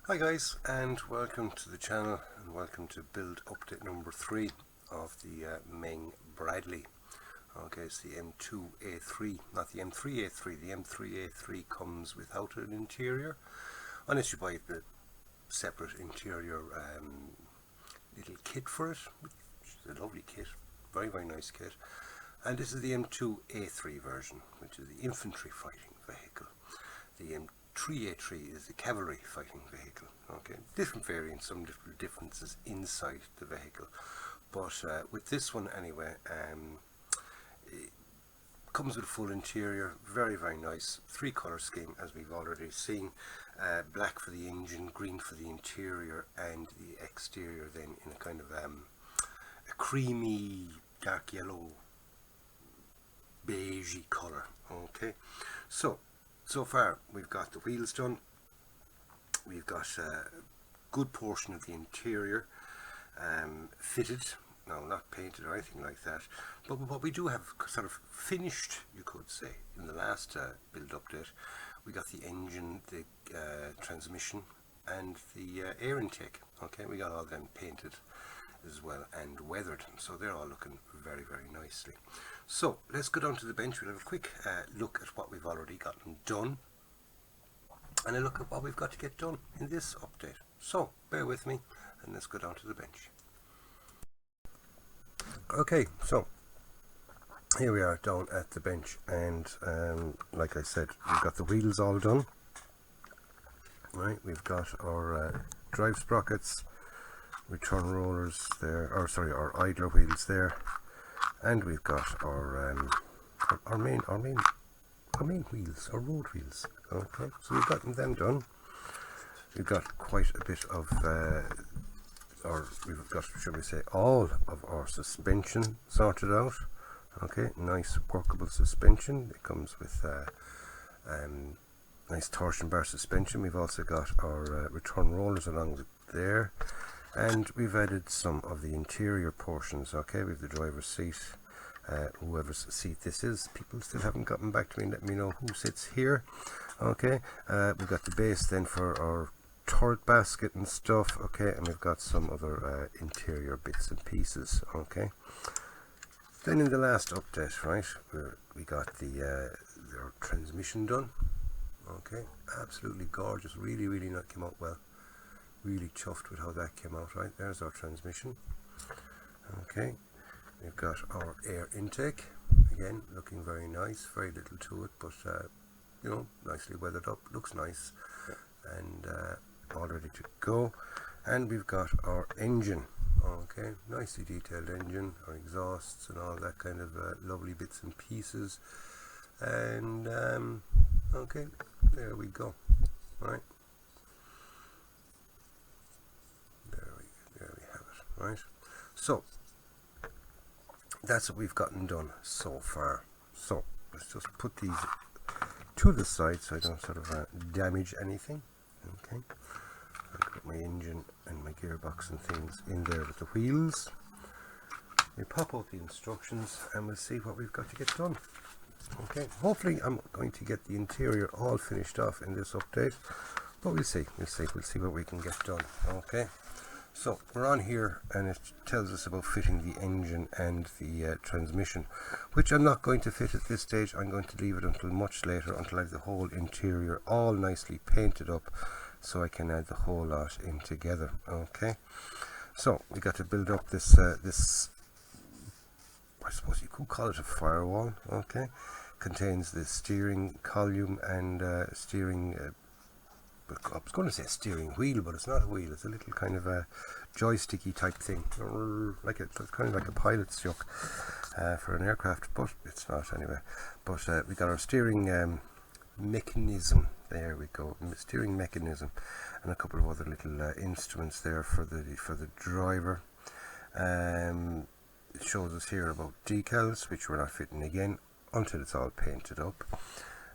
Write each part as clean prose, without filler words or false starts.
Hi guys, and welcome to the channel, and welcome to build update number 3 of the MENG Bradley. Okay, it's the M2A3, not the M3A3. The M3A3 comes without an interior, unless you buy the separate interior little kit for it, which is a lovely kit, very nice kit. And this is the M2A3 version, which is the infantry fighting vehicle. The M3A3 is the cavalry fighting vehicle. Okay, different variants, some little differences inside the vehicle, but with this one anyway, it comes with a full interior, very nice, 3-color scheme as we've already seen. Black for the engine, green for the interior, and the exterior then in a kind of a creamy dark yellow beigey colour. Okay, so far we've got the wheels done, we've got a good portion of the interior fitted, no, not painted or anything like that, but what we do have sort of finished, you could say, in the last build update. We got the engine, the transmission, and the air intake. Okay, we got all them painted as well and weathered, so they're all looking very nicely. So let's go down to the bench. We'll have a quick look at what we've already gotten done and a look at what we've got to get done in this update. So bear with me and let's go down to the bench. Okay, so here we are down at the bench, and like I said, we've got the wheels all done. Right, we've got our drive sprockets, return rollers there, or sorry, our idler wheels there, and we've got our main wheels, our road wheels. Okay, so we've gotten them done. We've got quite a bit of or we've got, should we say, all of our suspension sorted out. Okay, nice workable suspension. It comes with nice torsion bar suspension. We've also got our return rollers along with there, and we've added some of the interior portions. Okay, we have the driver's seat, whoever's seat this is. People still haven't gotten back to me and let me know who sits here. Okay, we've got the base then for our turret basket and stuff. Okay, and we've got some other interior bits and pieces. Okay, then in the last update, right, we got the our transmission done. Okay, absolutely gorgeous, really not came out well. Really chuffed with how that came out. Right, there's our transmission. Okay, we've got our air intake, again looking very nice, very little to it, but you know, nicely weathered up, looks nice, and all ready to go. And we've got our engine. Okay, nicely detailed engine, our exhausts and all that kind of lovely bits and pieces, and okay, there we go. Right, there we have it. Right, so that's what we've gotten done so far. So let's just put these to the side so I don't sort of damage anything. Okay, I've got my engine and my gearbox and things in there with the wheels. We pop out the instructions and we'll see what we've got to get done. Okay, hopefully I'm going to get the interior all finished off in this update, but we'll see what we can get done. Okay, so we're on here and it tells us about fitting the engine and the transmission, which I'm not going to fit at this stage. I'm going to leave it until much later, until I have the whole interior all nicely painted up, so I can add the whole lot in together. Okay, so we got to build up this this, I suppose you could call it a firewall. Okay, contains the steering column and steering I was going to say steering wheel, but it's not a wheel, it's a little kind of a joysticky type thing, like it's kind of like a pilot's yoke for an aircraft, but it's not anyway. But we got our steering mechanism, there we go, steering mechanism, and a couple of other little instruments there for the driver. It shows us here about decals, which we're not fitting again until it's all painted up,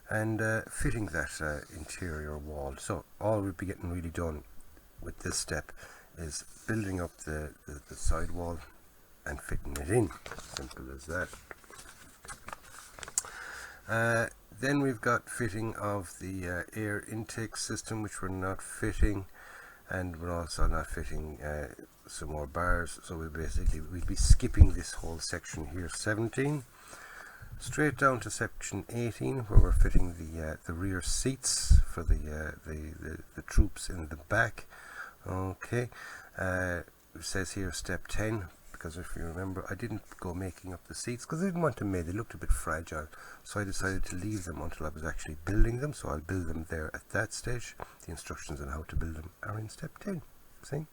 and fitting that interior wall. So all we'll be getting really done with this step is building up the side wall and fitting it in. Simple as that. Then we've got fitting of the air intake system, which we're not fitting. and we're also not fitting some more bars, so we'll be skipping this whole section here, 17, straight down to section 18, where we're fitting the rear seats for the troops in the back. Okay, it says here step 10, because if you remember, I didn't go making up the seats because I didn't want them made. They looked a bit fragile, so I decided to leave them until I was actually building them. So I'll build them there at that stage. The instructions on how to build them are in step 10. See,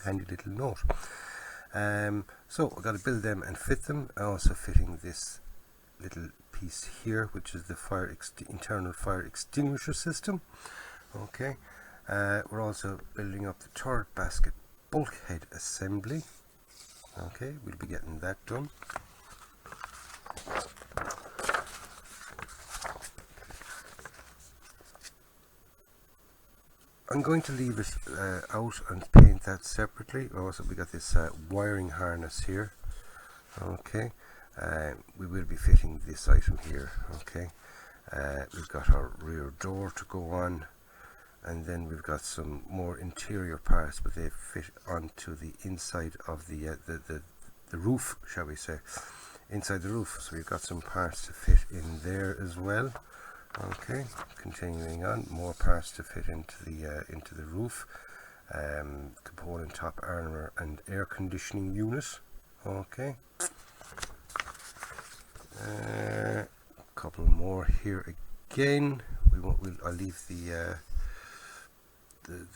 handy little note. So I've got to build them and fit them. I'm also fitting this little piece here, which is the internal fire extinguisher system. Okay, we're also building up the turret basket bulkhead assembly. Okay, we'll be getting that done. I'm going to leave it out and paint that separately. Also, we got this wiring harness here. Okay, we will be fitting this item here. Okay, we've got our rear door to go on, and then we've got some more interior parts, but they fit onto the inside of the roof, shall we say, inside the roof. So we've got some parts to fit in there as well. Okay, continuing on, more parts to fit into the roof. Component top armor and air conditioning unit. Okay, couple more here again. I'll leave the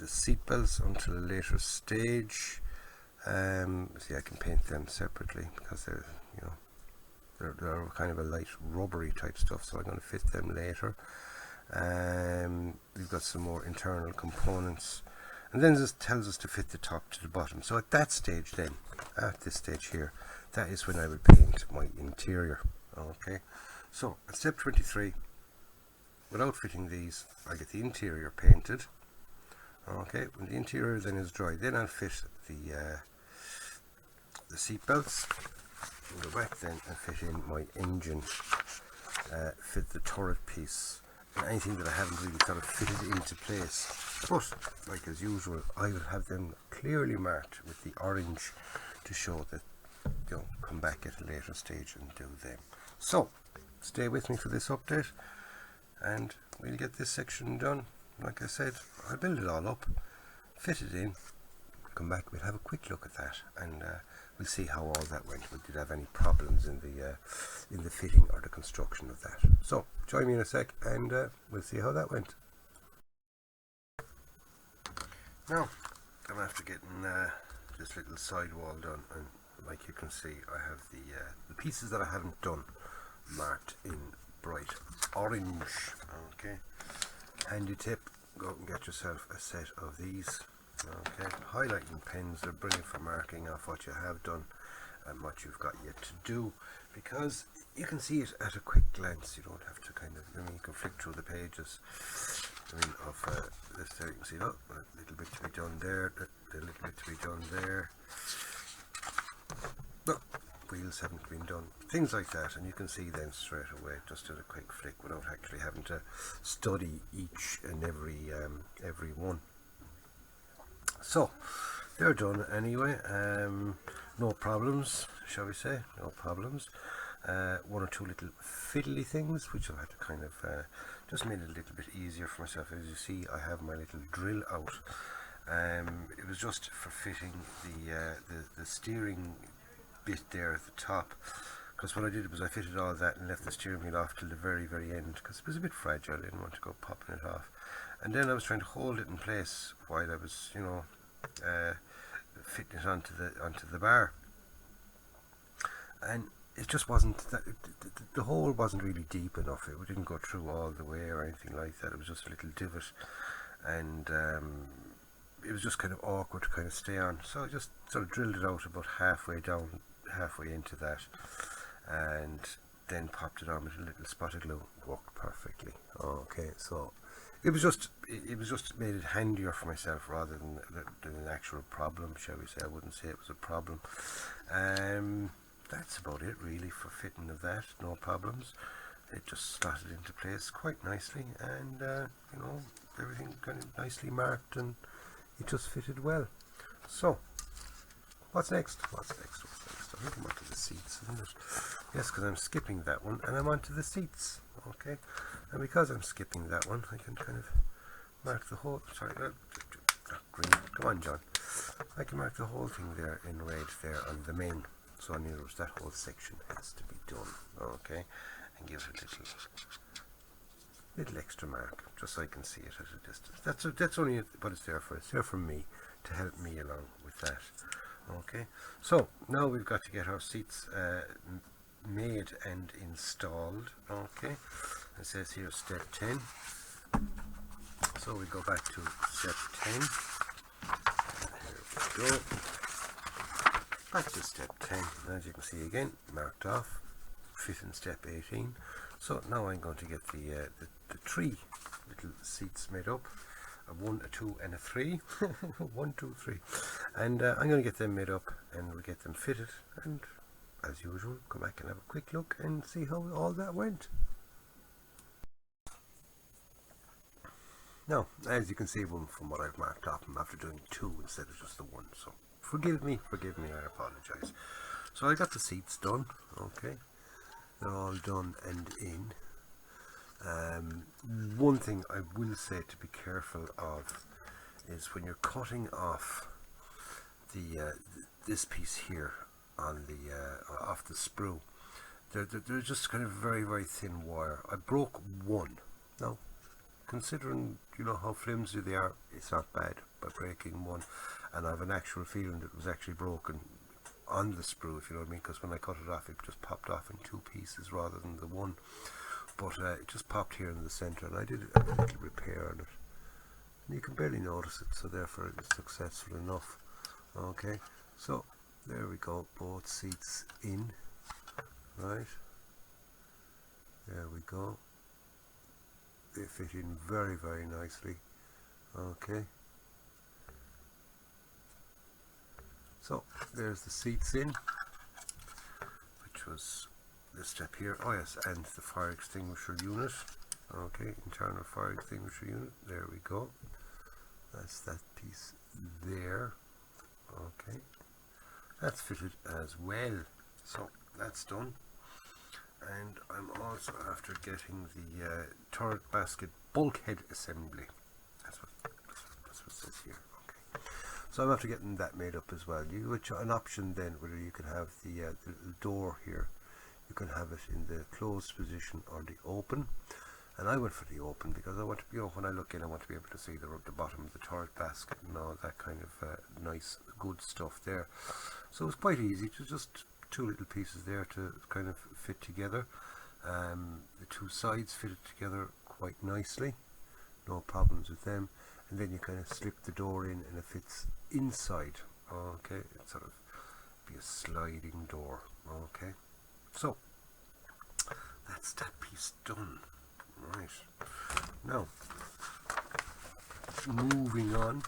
seat belts until a later stage. See, I can paint them separately because they're they're kind of a light rubbery type stuff, so I'm going to fit them later. We've got some more internal components, and then this tells us to fit the top to the bottom. So at that stage, then at this stage here, that is when I will paint my interior. Okay, so at step 23, without fitting these, I get the interior painted. Okay, when the interior then is dry, then I'll fit the seat belts. Go back then and fit in my engine, fit the turret piece, and anything that I haven't really sort of fitted into place. But like as usual, I will have them clearly marked with the orange to show that, come back at a later stage and do them. So stay with me for this update, and we'll get this section done. Like I said, I'll build it all up, fit it in, come back, we'll have a quick look at that, and we'll see how all that went. We did have any problems in the fitting or the construction of that. So join me in a sec, and we'll see how that went. Now I'm after getting this little sidewall done, and like you can see, I have the pieces that I haven't done marked in bright orange. Okay, handy tip, go out and get yourself a set of these. Okay, highlighting pens, they're brilliant for marking off what you have done and what you've got yet to do, because you can see it at a quick glance. You don't have to kind of, you can flick through the pages. Of this there, you can see, a little bit to be done there, a little bit to be done there. No, wheels haven't been done, things like that, and you can see then straight away, just at a quick flick, without actually having to study each and every one. So they're done anyway. No problems, shall we say, no problems. One or two little fiddly things which I've had to kind of just made it a little bit easier for myself. As you see, I have my little drill out. It was just for fitting the steering bit there at the top, because what I did was I fitted all that and left the steering wheel off till the very end, because it was a bit fragile. I didn't want to go popping it off, and then I was trying to hold it in place while I was fitting it onto the bar, and it just wasn't that, the hole wasn't really deep enough. It didn't go through all the way or anything like that. It was just a little divot, and it was just kind of awkward to kind of stay on, so I just sort of drilled it out about halfway into that, and then popped it on with a little spot of glue. Worked perfectly. Okay, so it was just made it handier for myself rather than an actual problem, shall we say. I wouldn't say it was a problem. That's about it really for fitting of that. No problems. It just slotted into place quite nicely, and everything kind of nicely marked and it just fitted well. So what's next? What's next? I think I'm onto the seats, isn't it? Yes, because I'm skipping that one and I'm onto the seats. Okay, and because I'm skipping that one, I can kind of mark the whole, sorry, not green, come on John, I can mark the whole thing there in red there on the main. So in other words, that whole section has to be done, okay, and give it a little extra mark, just so I can see it at a distance. That's only what it's there for. It's there for me, to help me along with that. Okay, so now we've got to get our seats made and installed. Okay, it says here step 10. So we go back to step 10. Here we go. Back to step 10. As you can see again, marked off. Fit in step 18. So now I'm going to get the 3 little seats made up. A 1, a 2 and a 3. 1, 2, 3. And I'm going to get them made up and we'll get them fitted, and as usual come back and have a quick look and see how all that went. Now, as you can see from what I've marked off, I'm after doing 2 instead of just the 1, so forgive me, I apologise. So I got the seats done, okay, they're all done and in. One thing I will say to be careful of is when you're cutting off the this piece here on the off the sprue, they're just kind of very, very thin wire. I broke one. Now, considering you know how flimsy they are, it's not bad by breaking one, and I have an actual feeling that it was actually broken on the sprue, if you know what I mean, because when I cut it off it just popped off in 2 pieces rather than the one. But it just popped here in the centre, and I did a little repair on it, and you can barely notice it, so therefore it was successful enough. Okay, so there we go, both seats in, right, there we go, they fit in very, very nicely. Okay, so there's the seats in, which was this step here. Oh yes, and the fire extinguisher unit. Okay, internal fire extinguisher unit, there we go, that's that piece there. Okay, that's fitted as well, so that's done. And I'm also after getting the turret basket bulkhead assembly. That's what it says here. Okay, so I'm after getting that made up as well. You have an option then whether you can have the door here, you can have it in the closed position or the open. And I went for the open because I want to, you know, when I look in, I want to be able to see the bottom of the turret basket and all that kind of nice, good stuff there. So it's quite easy to just 2 little pieces there to kind of fit together. The 2 sides fitted together quite nicely, no problems with them. And then you kind of slip the door in and it fits inside. Okay, it's sort of be a sliding door. Okay, so that's that piece done. Right, now moving on.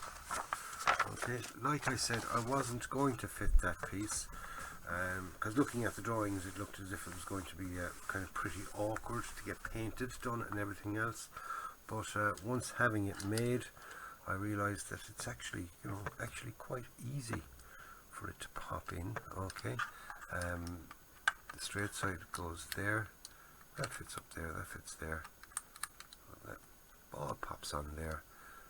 Okay, like I said, I wasn't going to fit that piece because looking at the drawings it looked as if it was going to be kind of pretty awkward to get painted done and everything else, but once having it made I realized that it's actually, you know, actually quite easy for it to pop in. Okay, the straight side goes there, that fits up there, that fits there, that all pops on there,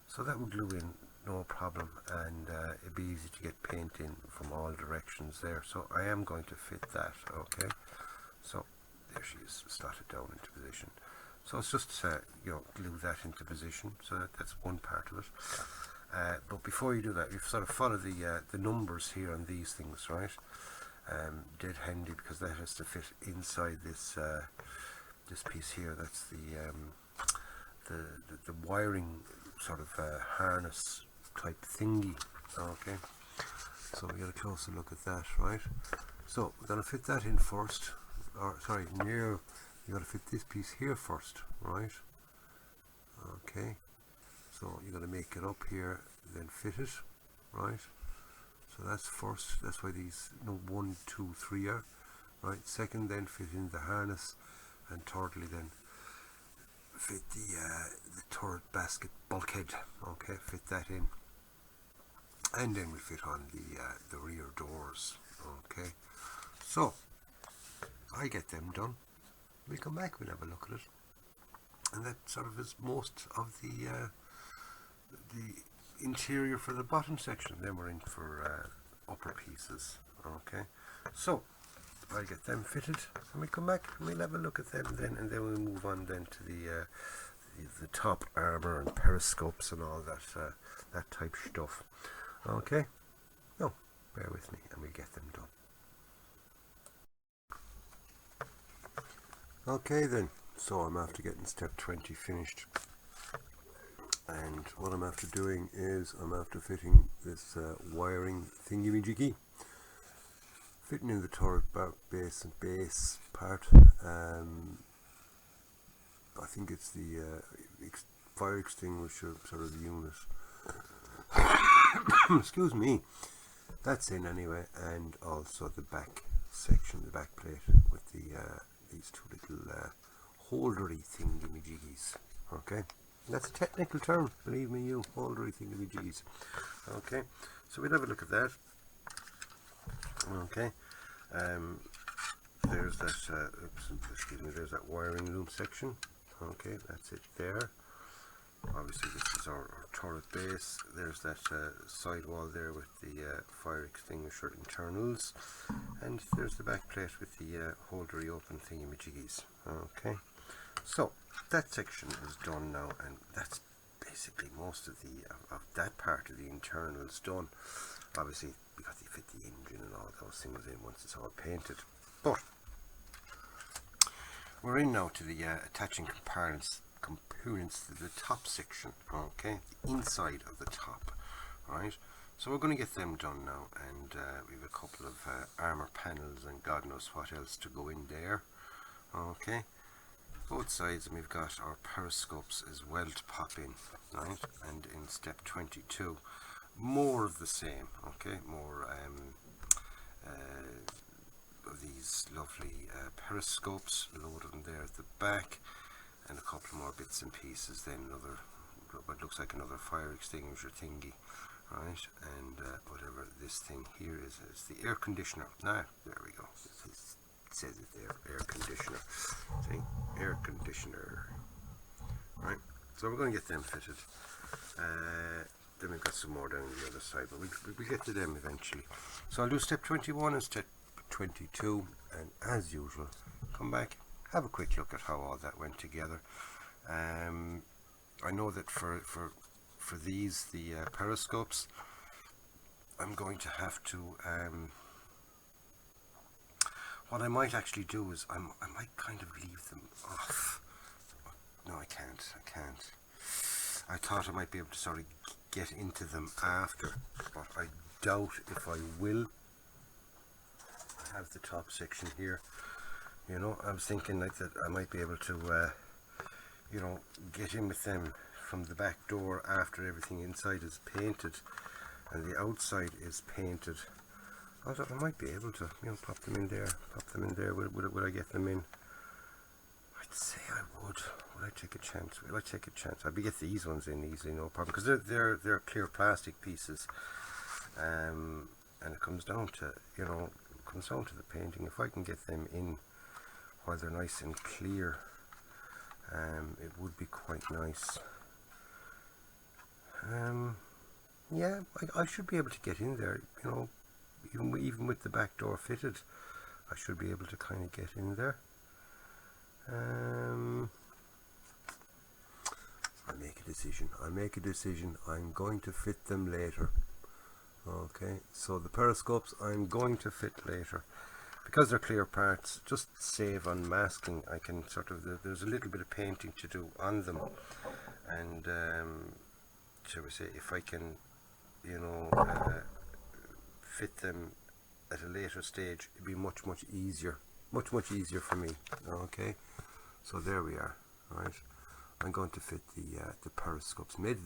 so that will glue in no problem, and it'd be easy to get paint in from all directions there. So I am going to fit that. Okay, so there she is, slotted down into position. So it's just you know, glue that into position. So that's one part of it. But before you do that, you sort of follow the numbers here on these things, right? Dead handy, because that has to fit inside this this piece here. That's the wiring sort of harness type thingy. Okay, so we get a closer look at that, right? So we're going to fit that in first, or sorry, near, you got to fit this piece here first, right? Okay, so you're going to make it up here, then fit it, right? So that's first, that's why these 1, 2, 3 are, right? Second, then fit in the harness, and thirdly then fit the turret basket bulkhead. Okay, fit that in. and then we fit on the rear doors. Okay, so I get them done. We'll come back, we'll have a look at it, and that sort of is most of the interior for the bottom section. Then we're in for upper pieces. Okay, so I get them fitted, and we come back and we'll have a look at them then, and then we'll move on then to the top armor and periscopes and all that that type stuff. Okay, no, bear with me and we'll get them done. Okay then, so I'm after getting step 20 finished, and what I'm after doing is I'm after fitting this wiring thingy-majiggy, fitting in the turret base and base part. I think it's the fire extinguisher sort of unit. Excuse me. That's in anyway, and also the back section, the back plate with the these two little holdery thingy-majiggies. Okay, that's a technical term, believe me, you holdery thingy-majiggies. Okay, so we'll have a look at that. Okay, there's that. Excuse me. There's that wiring loom section. Okay, that's it there. Obviously, this is our turret base. There's that side wall there with the fire extinguisher internals, and there's the back plate with the holdery open thingy-majiggies. Okay, so that section is done now, and that's basically most of that part of the internals done. Obviously, because they fit the engine and all those things in once it's all painted. But we're in now to the attaching components to the top section. Okay, the inside of the top. Right, so we're going to get them done now, and we have a couple of armor panels and God knows what else to go in there. Okay, both sides, and we've got our periscopes as well to pop in. Right, and in step 22, more of the same. Okay, more of these lovely periscopes, load of them there at the back, and a couple more bits and pieces. Then another, what looks like another fire extinguisher thingy, right? And whatever this thing here is the air conditioner. Now, there we go. It says it there, air conditioner. See, air conditioner. Right. So we're going to get them fitted. Then we've got some more down the other side, but we'll get to them eventually. So I'll do step 21 and step 22, and as usual, come back, have a quick look at how all that went together. I know that for these, the periscopes, I'm going to have to, what I might actually do is I might kind of leave them off. No, I can't. I thought I might be able to sort of get into them after, but I doubt if I will. I have the top section here, you know. I was thinking like that I might be able to you know, get in with them from the back door after everything inside is painted and the outside is painted. I thought I might be able to, you know, pop them in there. Would I get them in? I'd say I would. Would I take a chance? Will I take a chance? I'd get these ones in easily, no problem, because they're clear plastic pieces, and it comes down to, you know, the painting. If I can get them in while they're nice and clear, it would be quite nice. Yeah, I should be able to get in there, you know, even with the back door fitted. I should be able to kind of get in there. I'll make a decision. I'm going to fit them later. Okay, so the periscopes I'm going to fit later because they're clear parts. Just save on masking. I can sort of, there's a little bit of painting to do on them, and shall we say, if I can, you know, fit them at a later stage, it'd be much easier for me. Okay, so there we are. Right, I'm going to fit the periscopes. Made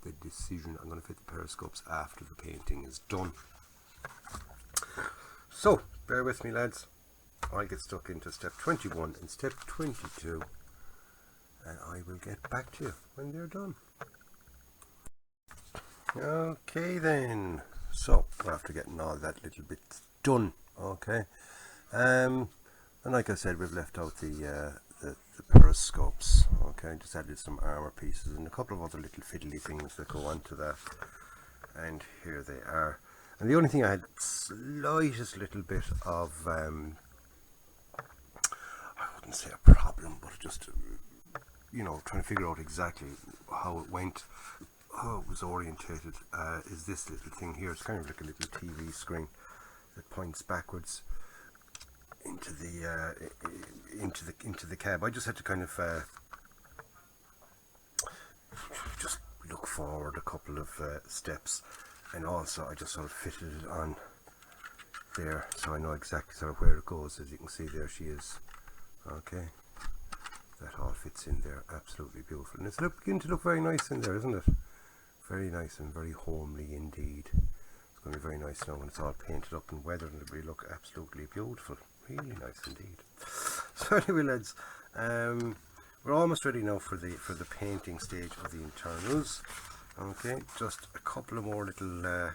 the decision I'm going to fit the periscopes after the painting is done. So bear with me, lads. I'll get stuck into step 21 and step 22, and I will get back to you when they're done. Okay then, so after getting all that little bit done, okay, and like I said, we've left out the periscopes, okay, just added some armor pieces and a couple of other little fiddly things that go onto that, and here they are. And the only thing I had slightest little bit of I wouldn't say a problem, but just trying to figure out exactly how it went, how it was orientated, is this little thing here. It's kind of like a little TV screen that points backwards into the cab. I just had to kind of just look forward a couple of steps, and also I just sort of fitted it on there so I know exactly sort of where it goes. As you can see, there she is. Okay, that all fits in there absolutely beautiful, and it's beginning to look very nice in there, isn't it? Very nice and very homely indeed. It's going to be very nice now when it's all painted up and weathered, and it'll look absolutely beautiful. Really nice indeed. So anyway, lads, we're almost ready now for the painting stage of the internals. Okay, just a couple of more little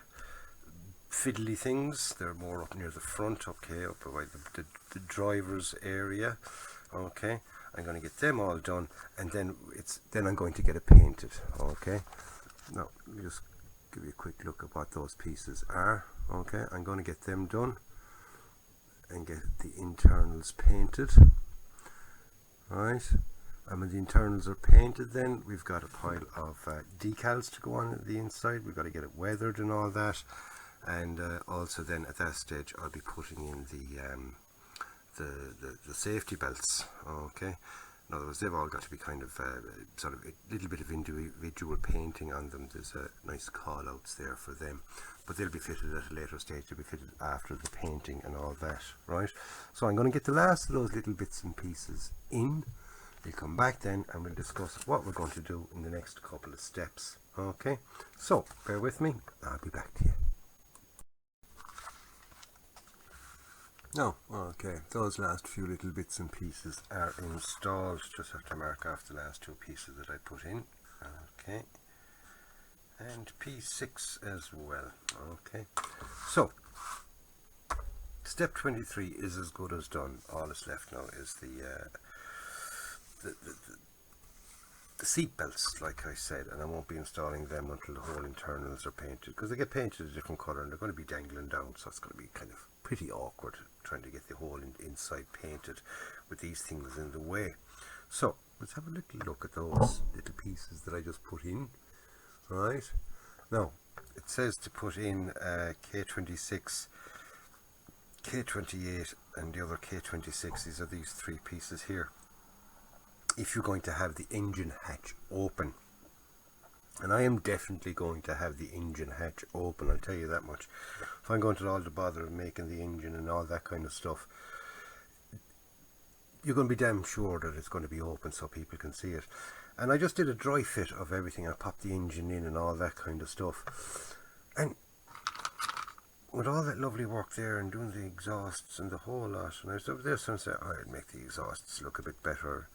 fiddly things. They're more up near the front. Okay, up by the driver's area. Okay, I'm going to get them all done, and then I'm going to get it painted. Okay, now let me just give you a quick look at what those pieces are. Okay, I'm going to get them done and get the internals painted. Right, and when the internals are painted, then we've got a pile of decals to go on at the inside. We've got to get it weathered and all that, and also then at that stage I'll be putting in the safety belts. Okay, in other words, they've all got to be kind of sort of a little bit of individual painting on them. There's nice call outs there for them, but they'll be fitted at a later stage. They'll be fitted after the painting and all that, right? So I'm going to get the last of those little bits and pieces in. We'll come back then and we'll discuss what we're going to do in the next couple of steps. Okay, so bear with me, I'll be back to you. No, okay, those last few little bits and pieces are installed. Just have to mark off the last two pieces that I put in. Okay, and P6 as well. Okay, so step 23 is as good as done. All that's left now is the seat belts, like I said, and I won't be installing them until the whole internals are painted, because they get painted a different colour and they're going to be dangling down, so it's going to be kind of pretty awkward trying to get the whole inside painted with these things in the way. So let's have a little look at those little pieces that I just put in. Right, now it says to put in K26, K28 and the other K26. These are these three pieces here if you're going to have the engine hatch open, and I am definitely going to have the engine hatch open, I'll tell you that much. If I'm going to all the bother of making the engine and all that kind of stuff, you're going to be damn sure that it's going to be open so people can see it. And I just did a dry fit of everything. I popped the engine in and all that kind of stuff, and with all that lovely work there and doing the exhausts and the whole lot, and I was over there and I said, I'd make the exhausts look a bit better.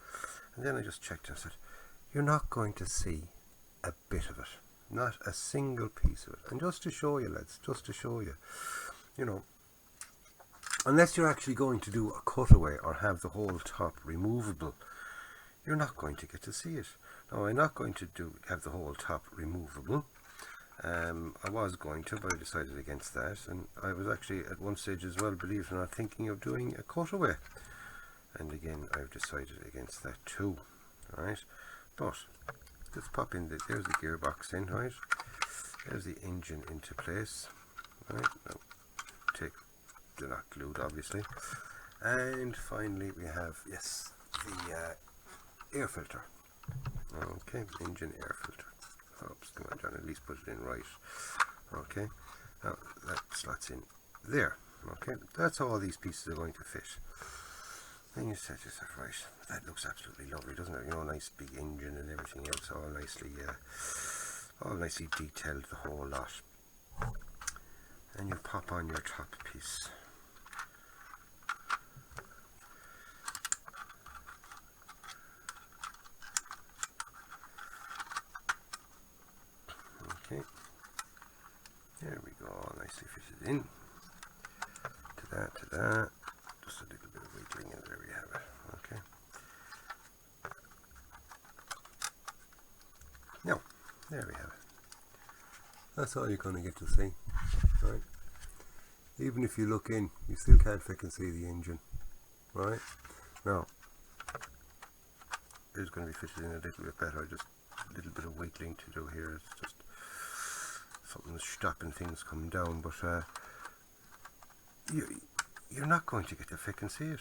And then I just checked and said, you're not going to see a bit of it, not a single piece of it. And just to show you, lads, just to show you, unless you're actually going to do a cutaway or have the whole top removable, you're not going to get to see it. Now, I'm not going to have the whole top removable. I was going to, but I decided against that, and I was actually at one stage as well, believe it or not, thinking of doing a cutaway. And again, I've decided against that too, right? But let's pop in there's the gearbox in, right? There's the engine into place, right? Now, they're not glued, obviously. And finally, we have, yes, the air filter. Okay, engine air filter. Oops, come on, John, at least put it in right. Okay, now that slots in there. Okay, that's all these pieces are going to fit. Then you set yourself, right, that looks absolutely lovely, doesn't it? Nice big engine and everything else, all nicely detailed, the whole lot. And you pop on your top piece. Okay, that to that. Just a little bit of wiggling, and there we have it. Okay. Now, there we have it. That's all you're going to get to see. Right. Even if you look in, you still can't fucking see the engine. Right. Now, it's going to be fitted in a little bit better. Just a little bit of wiggling to do here. It's just something that's stopping things coming down. But you're not going to get to fucking see it.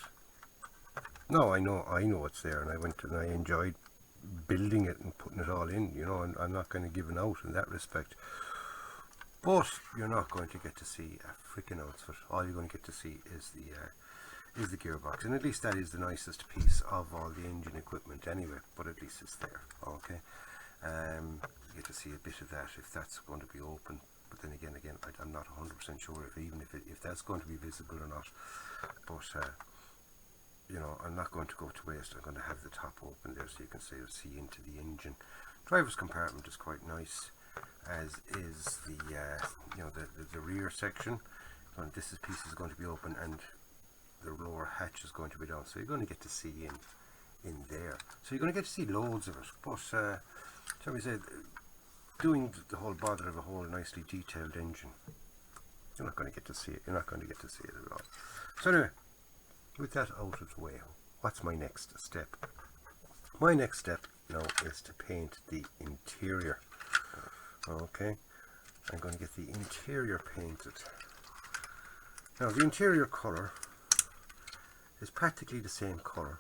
No, I know it's there, and I went and I enjoyed building it and putting it all in. You know, and I'm not going to give an out in that respect. But you're not going to get to see a freaking ounce of it. All you're going to get to see is the gearbox, and at least that is the nicest piece of all the engine equipment anyway. But at least it's there. Okay, you get to see a bit of that if that's going to be open. But then again, I'm not 100% sure if that's going to be visible or not. But you know, I'm not going to go to waste. I'm going to have the top open there so you can see into the engine. Driver's compartment is quite nice, as is the you know, the rear section. And this piece is going to be open, and the lower hatch is going to be down, so you're going to get to see in there. So you're going to get to see loads of it. But shall we say, doing the whole bother of a whole nicely detailed engine, you're not going to get to see it. You're not going to get to see it at all. So anyway, with that out of the way, what's my next step? My next step now is to paint the interior. Okay, I'm going to get the interior painted. Now the interior colour is practically the same colour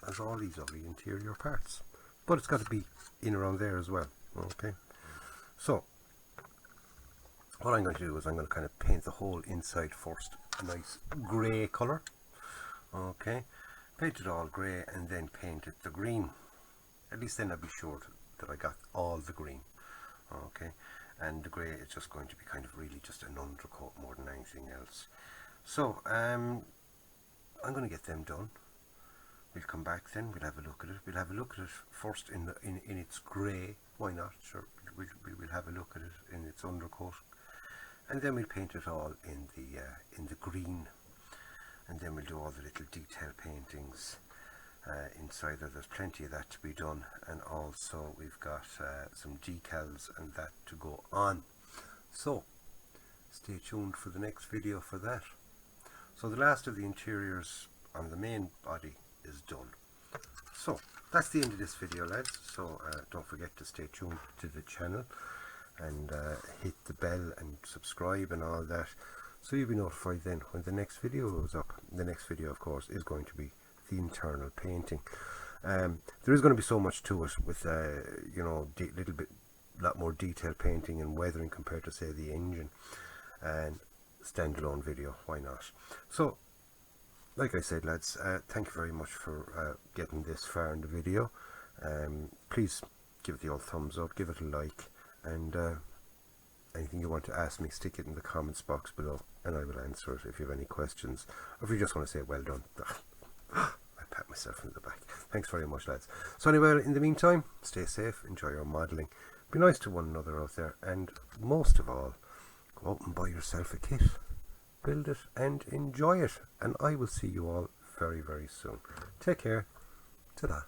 as all these lovely interior parts, but it's got to be in around there as well. Okay, so what I'm going to do is I'm going to kind of paint the whole inside first a nice grey colour. Okay, paint it all grey and then paint it the green. At least then I'll be sure that I got all the green. Okay, and the grey is just going to be kind of really just an undercoat more than anything else. So I'm going to get them done. We'll come back then, we'll have a look at it. We'll have a look at it first in its grey. Why not? Sure, we'll have a look at it in its undercoat, and then we'll paint it all in the green, and then we'll do all the little detail paintings inside there. There's plenty of that to be done, and also we've got some decals and that to go on. So stay tuned for the next video for that. So the last of the interiors on the main body is done. So that's the end of this video, lads. So don't forget to stay tuned to the channel and hit the bell and subscribe and all that, so you'll be notified then when the next video goes up. The next video, of course, is going to be the internal painting. There is going to be so much to it with you know, lot more detailed painting and weathering compared to, say, the engine, and standalone video. Why not? So like I said, lads, thank you very much for getting this far in the video. Please give it the old thumbs up, give it a like, and anything you want to ask me, stick it in the comments box below and I will answer it if you have any questions, or if you just want to say well done. I pat myself in the back. Thanks very much, lads. So anyway, in the meantime, stay safe, enjoy your modelling, be nice to one another out there, and most of all, go out and buy yourself a kit, build it and enjoy it, and I will see you all very, very soon. Take care. Ta-da.